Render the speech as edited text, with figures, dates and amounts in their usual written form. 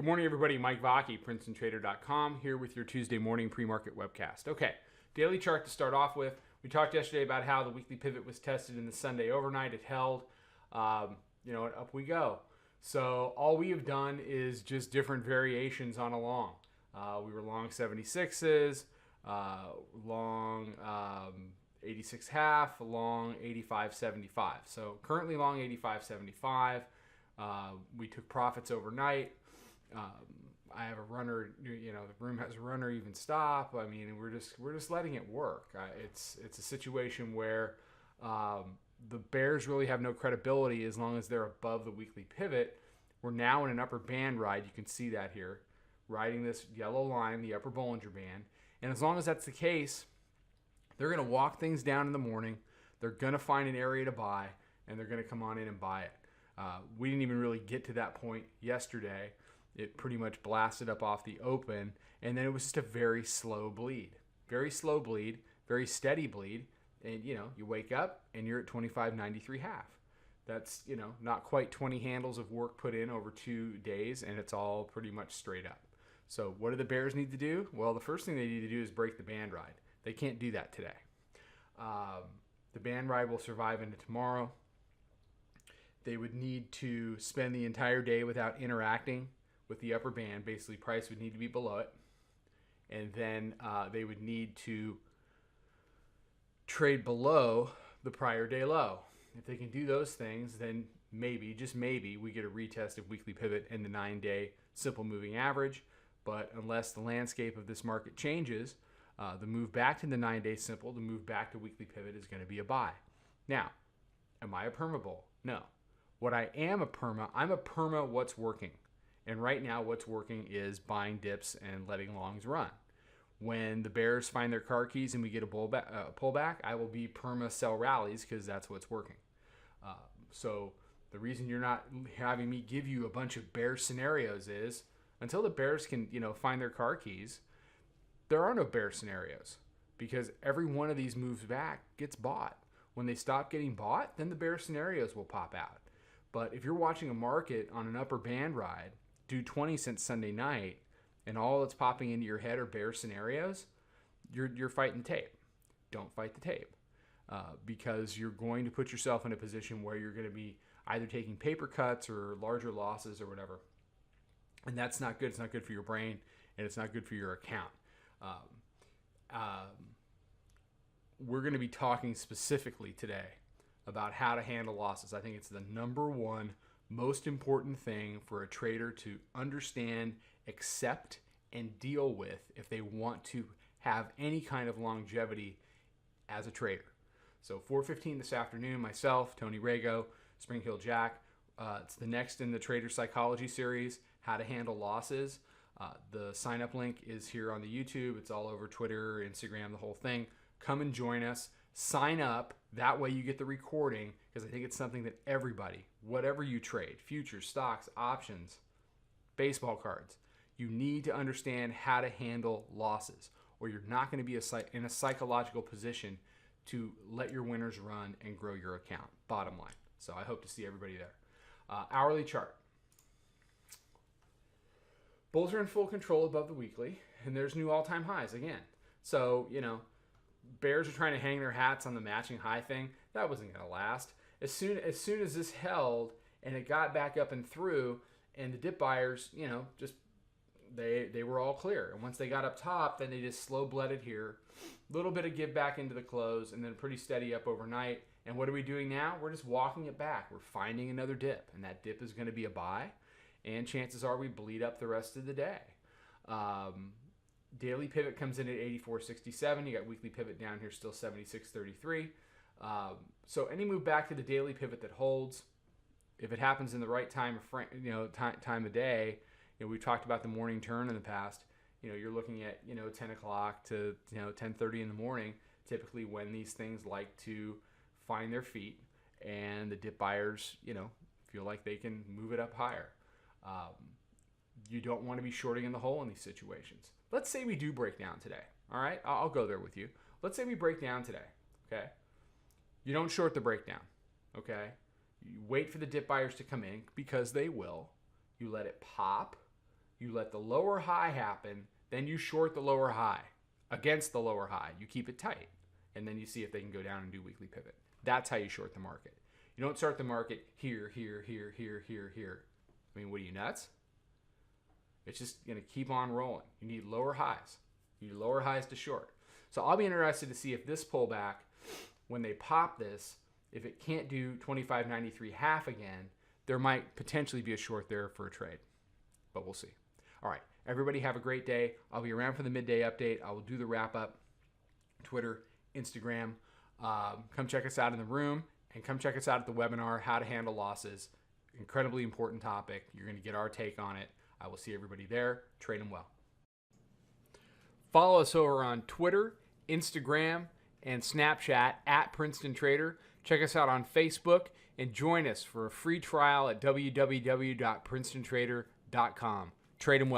Good morning, everybody. Mike Vacchi, Princetontrader.com, here with your Tuesday morning pre-market webcast. Okay, daily chart to start off with. We talked yesterday about how the weekly pivot was tested in the Sunday overnight. It held, and up we go. So all we have done is just different variations on a long. We were long 76s, long 86.5, long 85.75. So currently long 85.75. We took profits overnight. I have a runner, the room has a runner even stop. I mean, we're just letting it work. It's a situation where the bears really have no credibility as long as they're above the weekly pivot. We're now in an upper band ride. You can see that here, riding this yellow line, the upper Bollinger Band. And as long as that's the case, they're going to walk things down in the morning. They're going to find an area to buy, and they're going to come on in and buy it. We didn't even really get to that point yesterday. It pretty much blasted up off the open, and then it was just a very slow bleed. Very slow bleed, very steady bleed, and you wake up and you're at 25.93 half. That's, not quite 20 handles of work put in over 2 days, and it's all pretty much straight up. So what do the bears need to do? Well, the first thing they need to do is break the band ride. They can't do that today. The band ride will survive into tomorrow. They would need to spend the entire day without interacting with the upper band. Basically, price would need to be below it. And then they would need to trade below the prior day low. If they can do those things, then maybe, just maybe, we get a retest of weekly pivot and the 9-day simple moving average. But unless the landscape of this market changes, the move back to the 9-day simple, the move back to weekly pivot is going to be a buy. Now, am I a perma bull? No. What I am I'm a perma what's working. And right now what's working is buying dips and letting longs run. When the bears find their car keys and we get a pullback, I will be perma sell rallies because that's what's working. So the reason you're not having me give you a bunch of bear scenarios is until the bears can, find their car keys, there are no bear scenarios because every one of these moves back gets bought. When they stop getting bought, then the bear scenarios will pop out. But if you're watching a market on an upper band ride do 20 since Sunday night and all that's popping into your head are bear scenarios, you're fighting the tape. Don't fight the tape because you're going to put yourself in a position where you're going to be either taking paper cuts or larger losses or whatever. And that's not good. It's not good for your brain and it's not good for your account. We're going to be talking specifically today about how to handle losses. I think it's the number one most important thing for a trader to understand, accept, and deal with if they want to have any kind of longevity as a trader. So 4:15 this afternoon, myself, Tony Rago, Spring Hill Jack. It's the next in the Trader Psychology series, How to Handle Losses. The sign-up link is here on the YouTube. It's all over Twitter, Instagram, the whole thing. Come and join us. Sign up. That way you get the recording because I think it's something that everybody, whatever you trade, futures, stocks, options, baseball cards, you need to understand how to handle losses or you're not going to be in a psychological position to let your winners run and grow your account. Bottom line. So I hope to see everybody there. Hourly chart. Bulls are in full control above the weekly and there's new all-time highs again. So, bears are trying to hang their hats on the matching high thing. That wasn't going to last. As soon as this held and it got back up and through, and the dip buyers, just they were all clear. And once they got up top, then they just slow bled it here. A little bit of give back into the close, and then pretty steady up overnight. And what are we doing now? We're just walking it back. We're finding another dip, and that dip is going to be a buy. And chances are we bleed up the rest of the day. Daily pivot comes in at 84.67. You got weekly pivot down here still 76.33. So any move back to the daily pivot that holds, if it happens in the right time of day, we've talked about the morning turn in the past. You're looking at 10 o'clock to 10:30 in the morning, typically when these things like to find their feet, and the dip buyers feel like they can move it up higher. You don't want to be shorting in the hole in these situations. Let's say we do break down today. All right, I'll go there with you. Let's say we break down today. Okay, you don't short the breakdown. Okay, you wait for the dip buyers to come in because they will. You let it pop. You let the lower high happen, then you short the lower high against the lower high. You keep it tight, and then you see if they can go down and do weekly pivot. That's how you short the market. You don't start the market here, here, here, here, here, here. I mean, what are you, nuts? It's just going to keep on rolling. You need lower highs. You need lower highs to short. So I'll be interested to see if this pullback, when they pop this, if it can't do 25.93 half again, there might potentially be a short there for a trade. But we'll see. All right. Everybody have a great day. I'll be around for the midday update. I will do the wrap up. Twitter, Instagram. Come check us out in the room, and come check us out at the webinar, How to Handle Losses. Incredibly important topic. You're going to get our take on it. I will see everybody there. Trade them well. Follow us over on Twitter, Instagram, and Snapchat at Princeton Trader. Check us out on Facebook and join us for a free trial at www.princetontrader.com. Trade them well.